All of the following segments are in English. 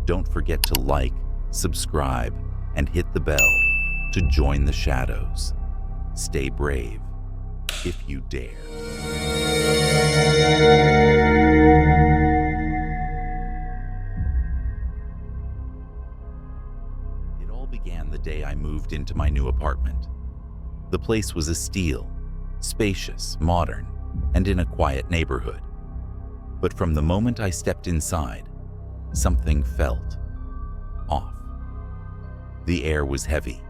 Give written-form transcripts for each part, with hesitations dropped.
Don't forget to like, subscribe, and hit the bell to join the shadows. Stay brave if you dare. It all began the day I moved into my new apartment. The place was a steal, spacious, modern, and in a quiet neighborhood. But from the moment I stepped inside, something felt off. The air was heavy,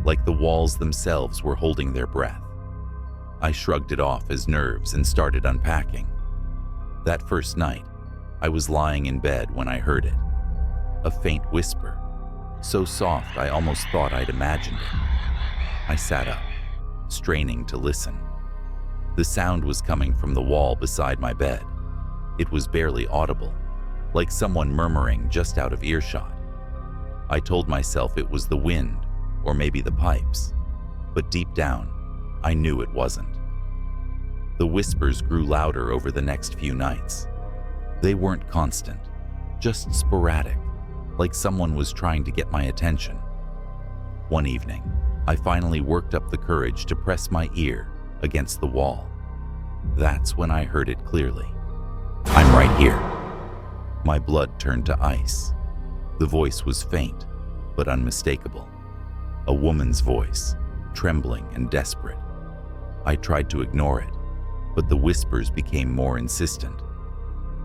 like the walls themselves were holding their breath. I shrugged it off as nerves and started unpacking. That first night, I was lying in bed when I heard it. A faint whisper, so soft I almost thought I'd imagined it. I sat up, straining to listen. The sound was coming from the wall beside my bed. It was barely audible, like someone murmuring just out of earshot. I told myself it was the wind, or maybe the pipes, but deep down, I knew it wasn't. The whispers grew louder over the next few nights. They weren't constant, just sporadic, like someone was trying to get my attention. One evening, I finally worked up the courage to press my ear against the wall. That's when I heard it clearly. "I'm right here." My blood turned to ice. The voice was faint, but unmistakable. A woman's voice, trembling and desperate. I tried to ignore it, but the whispers became more insistent.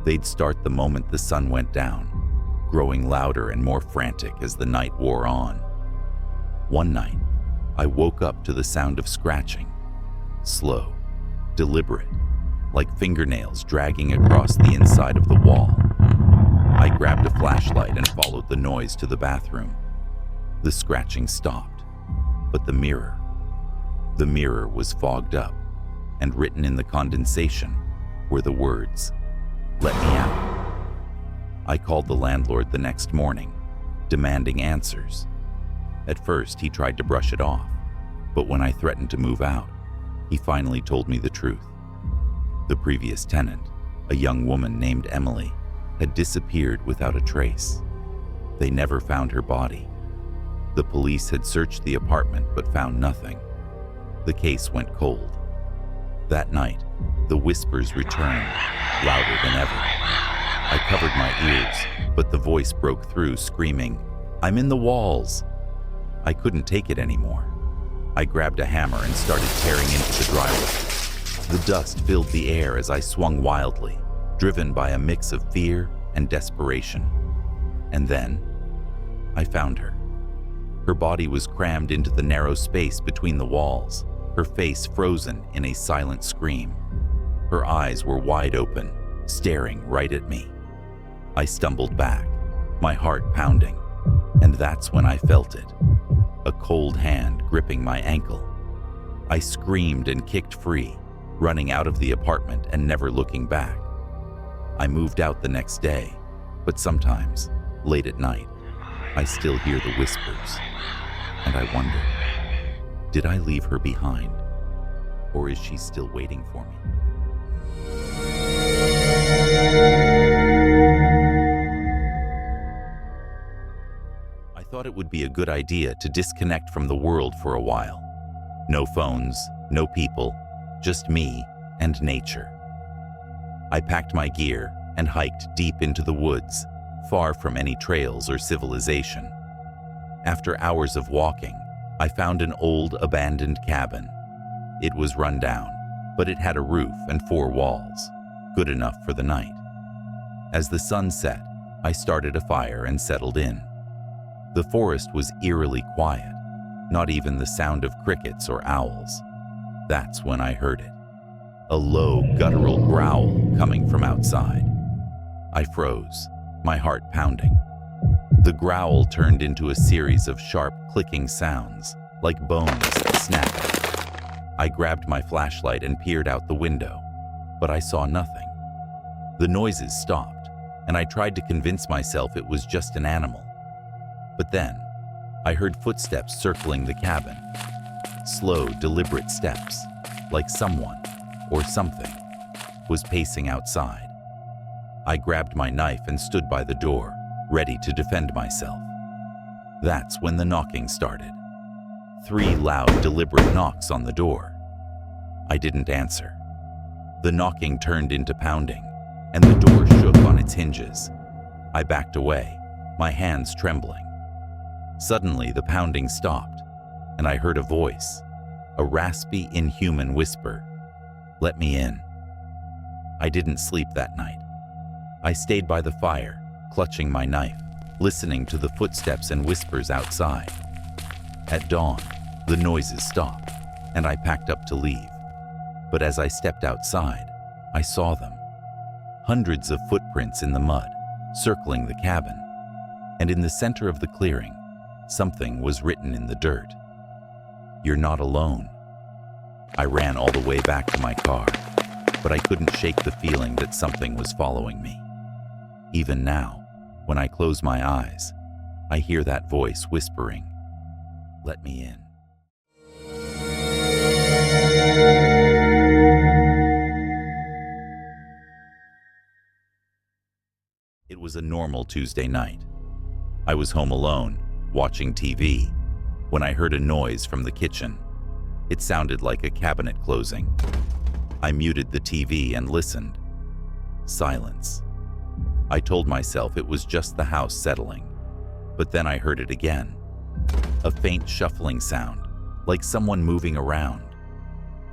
They'd start the moment the sun went down, growing louder and more frantic as the night wore on. One night, I woke up to the sound of scratching, slow, deliberate, like fingernails dragging across the inside of the wall. I grabbed a flashlight and followed the noise to the bathroom. The scratching stopped, but the mirror was fogged up, and written in the condensation were the words, "Let me out." I called the landlord the next morning, demanding answers. At first, he tried to brush it off, but when I threatened to move out, he finally told me the truth. The previous tenant, a young woman named Emily, had disappeared without a trace. They never found her body. The police had searched the apartment but found nothing. The case went cold. That night, the whispers returned, louder than ever. I covered my ears, but the voice broke through, screaming, "I'm in the walls!" I couldn't take it anymore. I grabbed a hammer and started tearing into the drywall. The dust filled the air as I swung wildly, driven by a mix of fear and desperation. And then, I found her. Her body was crammed into the narrow space between the walls, her face frozen in a silent scream. Her eyes were wide open, staring right at me. I stumbled back, my heart pounding, and that's when I felt it. A cold hand gripping my ankle. I screamed and kicked free, running out of the apartment and never looking back. I moved out the next day, but sometimes, late at night, I still hear the whispers, and I wonder, did I leave her behind, or is she still waiting for me? I thought it would be a good idea to disconnect from the world for a while. No phones, no people, just me and nature. I packed my gear and hiked deep into the woods, far from any trails or civilization. After hours of walking, I found an old abandoned cabin. It was run down, but it had a roof and 4 walls, good enough for the night. As the sun set, I started a fire and settled in. The forest was eerily quiet, not even the sound of crickets or owls. That's when I heard it. A low, guttural growl coming from outside. I froze, my heart pounding. The growl turned into a series of sharp, clicking sounds, like bones snapping. I grabbed my flashlight and peered out the window, but I saw nothing. The noises stopped, and I tried to convince myself it was just an animal. But then, I heard footsteps circling the cabin. Slow, deliberate steps, like someone, or something, was pacing outside. I grabbed my knife and stood by the door, ready to defend myself. That's when the knocking started. 3 loud, deliberate knocks on the door. I didn't answer. The knocking turned into pounding, and the door shook on its hinges. I backed away, my hands trembling. Suddenly, the pounding stopped, and I heard a voice, a raspy, inhuman whisper. "Let me in." I didn't sleep that night. I stayed by the fire, clutching my knife, listening to the footsteps and whispers outside. At dawn, the noises stopped, and I packed up to leave. But as I stepped outside, I saw them. Hundreds of footprints in the mud, circling the cabin. And in the center of the clearing, something was written in the dirt. "You're not alone." I ran all the way back to my car, but I couldn't shake the feeling that something was following me. Even now, when I close my eyes, I hear that voice whispering, "Let me in." It was a normal Tuesday night. I was home alone, watching TV, when I heard a noise from the kitchen. It sounded like a cabinet closing. I muted the TV and listened. Silence. I told myself it was just the house settling, but then I heard it again. A faint shuffling sound, like someone moving around.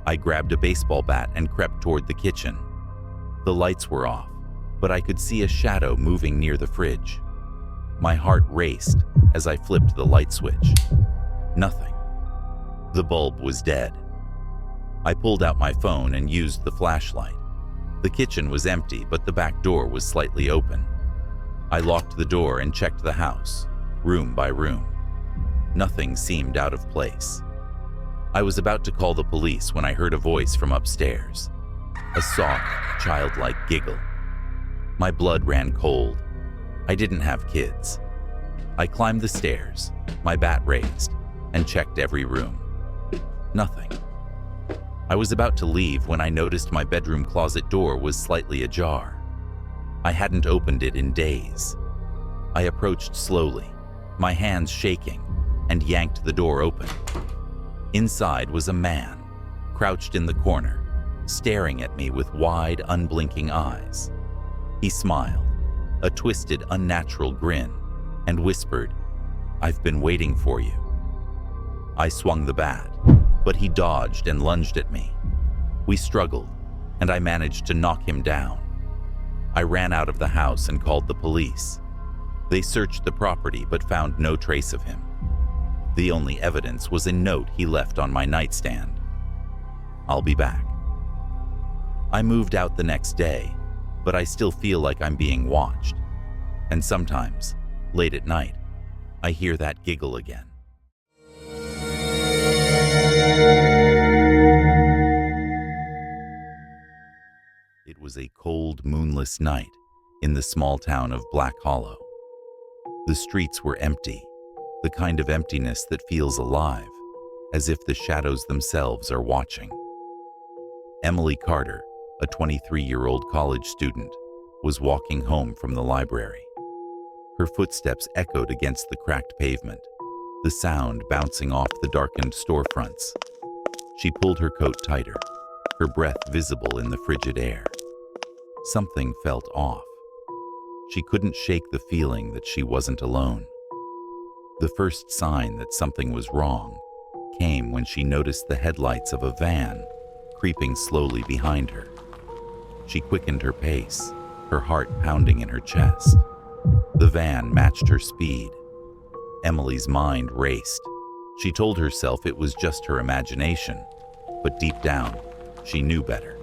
I grabbed a baseball bat and crept toward the kitchen. The lights were off, but I could see a shadow moving near the fridge. My heart raced as I flipped the light switch. Nothing. The bulb was dead. I pulled out my phone and used the flashlight. The kitchen was empty, but the back door was slightly open. I locked the door and checked the house, room by room. Nothing seemed out of place. I was about to call the police when I heard a voice from upstairs. A soft, childlike giggle. My blood ran cold. I didn't have kids. I climbed the stairs, my bat raised, and checked every room. Nothing. I was about to leave when I noticed my bedroom closet door was slightly ajar. I hadn't opened it in days. I approached slowly, my hands shaking, and yanked the door open. Inside was a man, crouched in the corner, staring at me with wide, unblinking eyes. He smiled, a twisted, unnatural grin, and whispered, "I've been waiting for you." I swung the bat, but he dodged and lunged at me. We struggled, and I managed to knock him down. I ran out of the house and called the police. They searched the property but found no trace of him. The only evidence was a note he left on my nightstand. "I'll be back." I moved out the next day, but I still feel like I'm being watched. And sometimes, late at night, I hear that giggle again. It was a cold, moonless night in the small town of Black Hollow. The streets were empty, the kind of emptiness that feels alive, as if the shadows themselves are watching. Emily Carter, a 23-year-old college student, was walking home from the library. Her footsteps echoed against the cracked pavement, the sound bouncing off the darkened storefronts. She pulled her coat tighter, her breath visible in the frigid air. Something felt off. She couldn't shake the feeling that she wasn't alone. The first sign that something was wrong came when she noticed the headlights of a van creeping slowly behind her. She quickened her pace, her heart pounding in her chest. The van matched her speed. Emily's mind raced. She told herself it was just her imagination, but deep down, she knew better.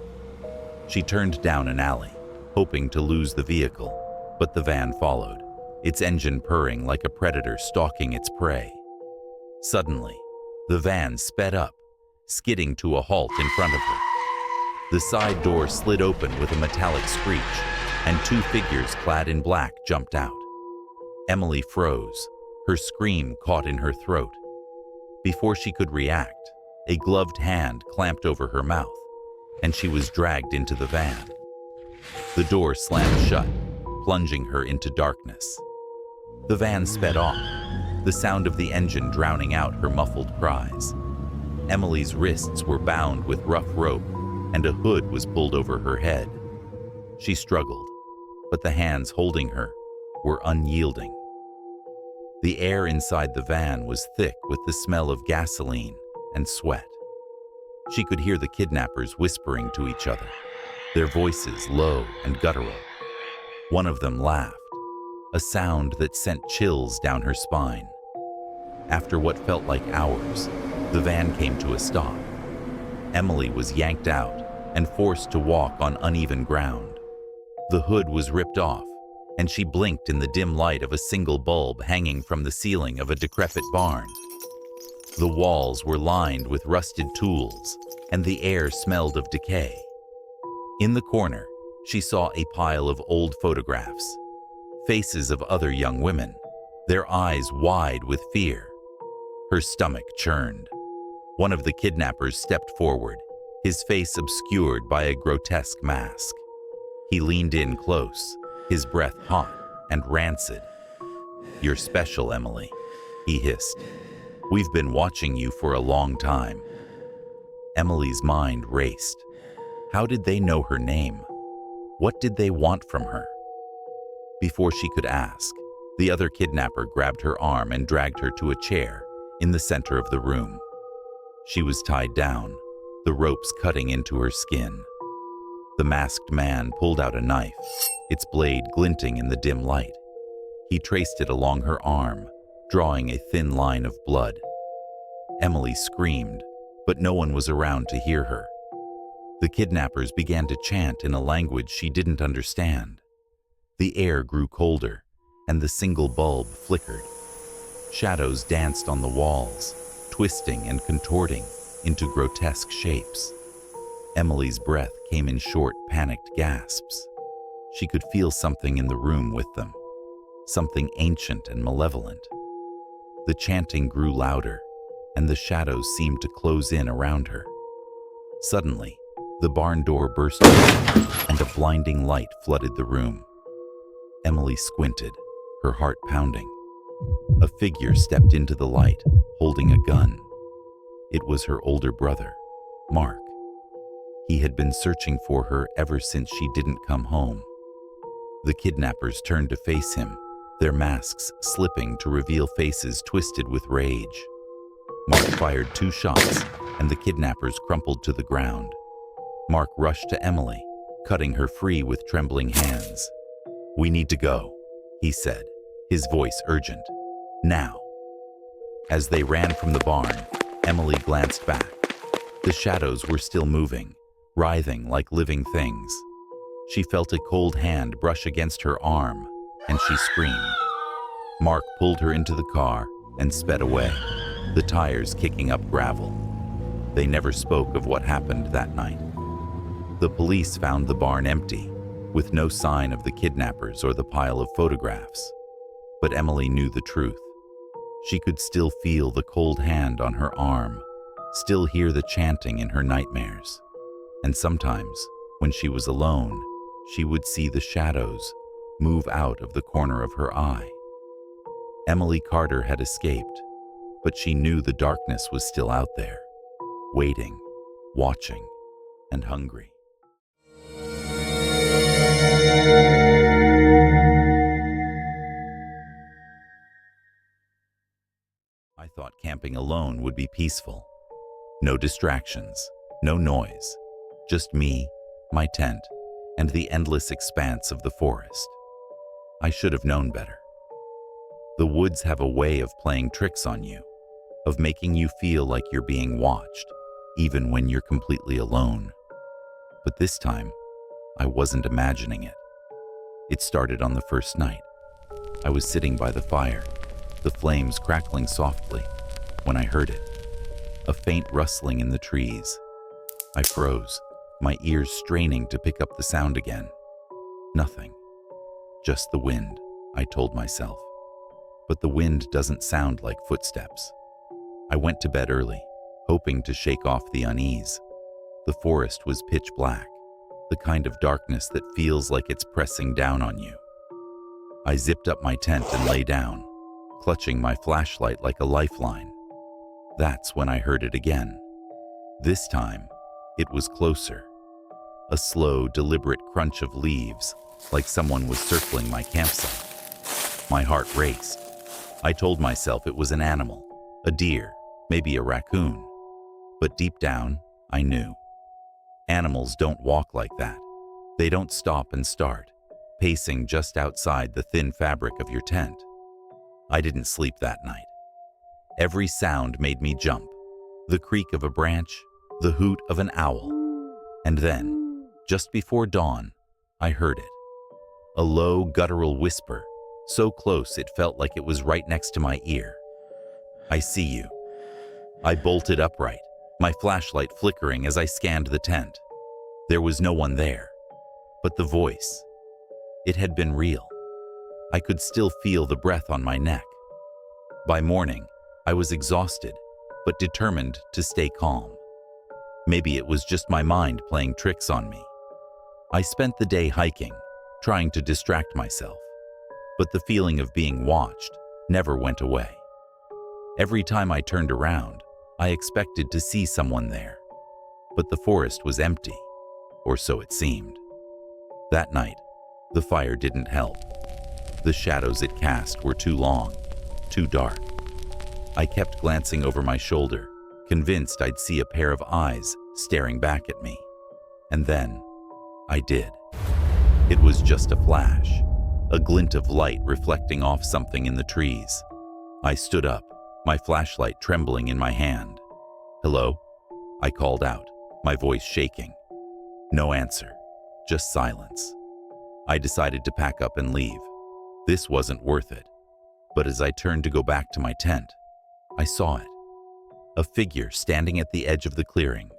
She turned down an alley, hoping to lose the vehicle, but the van followed, its engine purring like a predator stalking its prey. Suddenly, the van sped up, skidding to a halt in front of her. The side door slid open with a metallic screech, and 2 figures clad in black jumped out. Emily froze, her scream caught in her throat. Before she could react, a gloved hand clamped over her mouth, and she was dragged into the van. The door slammed shut, plunging her into darkness. The van sped off, the sound of the engine drowning out her muffled cries. Emily's wrists were bound with rough rope, and a hood was pulled over her head. She struggled, but the hands holding her were unyielding. The air inside the van was thick with the smell of gasoline and sweat. She could hear the kidnappers whispering to each other, their voices low and guttural. One of them laughed, a sound that sent chills down her spine. After what felt like hours, the van came to a stop. Emily was yanked out and forced to walk on uneven ground. The hood was ripped off, and she blinked in the dim light of a single bulb hanging from the ceiling of a decrepit barn. The walls were lined with rusted tools, and the air smelled of decay. In the corner, she saw a pile of old photographs, faces of other young women, their eyes wide with fear. Her stomach churned. One of the kidnappers stepped forward, his face obscured by a grotesque mask. He leaned in close, his breath hot and rancid. "You're special, Emily," he hissed. "We've been watching you for a long time." Emily's mind raced. How did they know her name? What did they want from her? Before she could ask, the other kidnapper grabbed her arm and dragged her to a chair in the center of the room. She was tied down, the ropes cutting into her skin. The masked man pulled out a knife, its blade glinting in the dim light. He traced it along her arm, drawing a thin line of blood. Emily screamed, but no one was around to hear her. The kidnappers began to chant in a language she didn't understand. The air grew colder, and the single bulb flickered. Shadows danced on the walls, twisting and contorting into grotesque shapes. Emily's breath came in short, panicked gasps. She could feel something in the room with them, something ancient and malevolent. The chanting grew louder, and the shadows seemed to close in around her. Suddenly, the barn door burst open, and a blinding light flooded the room. Emily squinted, her heart pounding. A figure stepped into the light, holding a gun. It was her older brother, Mark. He had been searching for her ever since she didn't come home. The kidnappers turned to face him, their masks slipping to reveal faces twisted with rage. Mark fired 2 shots, and the kidnappers crumpled to the ground. Mark rushed to Emily, cutting her free with trembling hands. "We need to go," he said, his voice urgent. "Now." As they ran from the barn, Emily glanced back. The shadows were still moving, writhing like living things. She felt a cold hand brush against her arm, and she screamed. Mark pulled her into the car and sped away, the tires kicking up gravel. They never spoke of what happened that night. The police found the barn empty, with no sign of the kidnappers or the pile of photographs. But Emily knew the truth. She could still feel the cold hand on her arm, still hear the chanting in her nightmares. And sometimes, when she was alone, she would see the shadows move out of the corner of her eye. Emily Carter had escaped, but she knew the darkness was still out there, waiting, watching, and hungry. I thought camping alone would be peaceful. No distractions, no noise, just me, my tent, and the endless expanse of the forest. I should have known better. The woods have a way of playing tricks on you, of making you feel like you're being watched, even when you're completely alone. But this time, I wasn't imagining it. It started on the first night. I was sitting by the fire, the flames crackling softly, when I heard it. A faint rustling in the trees. I froze, my ears straining to pick up the sound again. Nothing. Just the wind, I told myself. But the wind doesn't sound like footsteps. I went to bed early, hoping to shake off the unease. The forest was pitch black, the kind of darkness that feels like it's pressing down on you. I zipped up my tent and lay down, clutching my flashlight like a lifeline. That's when I heard it again. This time, it was closer. A slow, deliberate crunch of leaves, like someone was circling my campsite. My heart raced. I told myself it was an animal, a deer, maybe a raccoon. But deep down, I knew. Animals don't walk like that. They don't stop and start, pacing just outside the thin fabric of your tent. I didn't sleep that night. Every sound made me jump. The creak of a branch, the hoot of an owl. And then, just before dawn, I heard it. A low, guttural whisper, so close it felt like it was right next to my ear. "I see you." I bolted upright, my flashlight flickering as I scanned the tent. There was no one there. But the voice, it had been real. I could still feel the breath on my neck. By morning, I was exhausted, but determined to stay calm. Maybe it was just my mind playing tricks on me. I spent the day hiking, trying to distract myself, but the feeling of being watched never went away. Every time I turned around, I expected to see someone there, but the forest was empty, or so it seemed. That night, the fire didn't help. The shadows it cast were too long, too dark. I kept glancing over my shoulder, convinced I'd see a pair of eyes staring back at me. And then, I did. It was just a flash, a glint of light reflecting off something in the trees. I stood up, my flashlight trembling in my hand. "Hello?" I called out, my voice shaking. No answer, just silence. I decided to pack up and leave. This wasn't worth it. But as I turned to go back to my tent, I saw it. A figure standing at the edge of the clearing.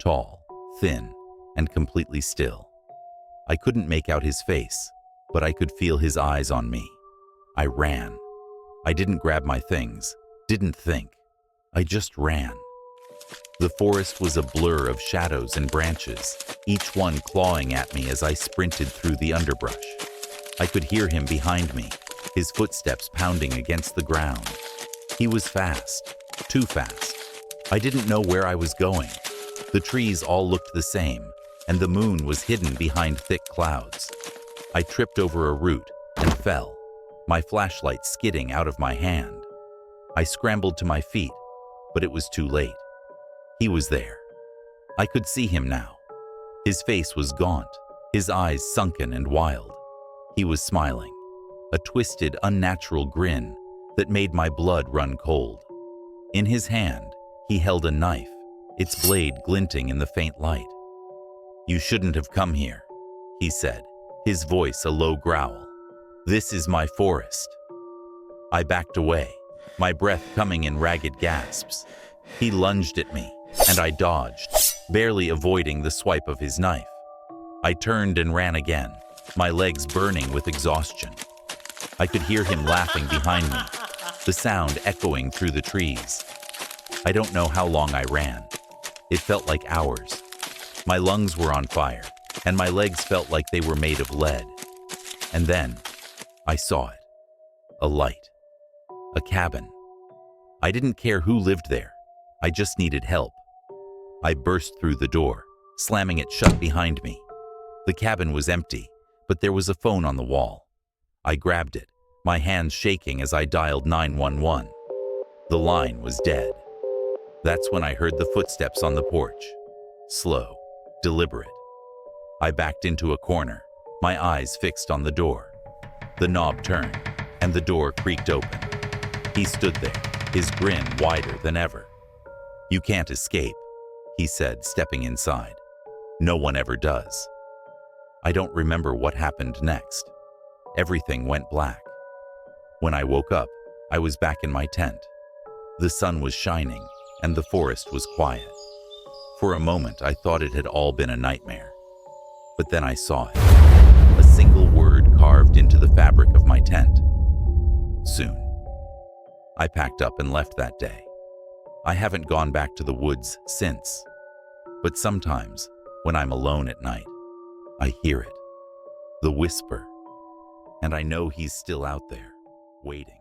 Tall, thin, and completely still. I couldn't make out his face, but I could feel his eyes on me. I ran. I didn't grab my things, didn't think. I just ran. The forest was a blur of shadows and branches, each one clawing at me as I sprinted through the underbrush. I could hear him behind me, his footsteps pounding against the ground. He was fast, too fast. I didn't know where I was going. The trees all looked the same, and the moon was hidden behind thick clouds. I tripped over a root and fell, my flashlight skidding out of my hand. I scrambled to my feet, but it was too late. He was there. I could see him now. His face was gaunt, his eyes sunken and wild. He was smiling, a twisted, unnatural grin that made my blood run cold. In his hand, he held a knife, its blade glinting in the faint light. "You shouldn't have come here," he said, his voice a low growl. "This is my forest." I backed away, my breath coming in ragged gasps. He lunged at me, and I dodged, barely avoiding the swipe of his knife. I turned and ran again, my legs burning with exhaustion. I could hear him laughing behind me, the sound echoing through the trees. I don't know how long I ran. It felt like hours. My lungs were on fire, and my legs felt like they were made of lead. And then, I saw it. A light. A cabin. I didn't care who lived there. I just needed help. I burst through the door, slamming it shut behind me. The cabin was empty, but there was a phone on the wall. I grabbed it, my hands shaking as I dialed 911. The line was dead. That's when I heard the footsteps on the porch. Slow, deliberate. I backed into a corner, my eyes fixed on the door. The knob turned, and the door creaked open. He stood there, his grin wider than ever. "You can't escape," he said, stepping inside. "No one ever does." I don't remember what happened next. Everything went black. When I woke up, I was back in my tent. The sun was shining, and the forest was quiet. For a moment, I thought it had all been a nightmare. But then I saw it. A single word carved into the fabric of my tent. Soon. I packed up and left that day. I haven't gone back to the woods since. But sometimes, when I'm alone at night, I hear it. The whisper. and I know he's still out there, waiting.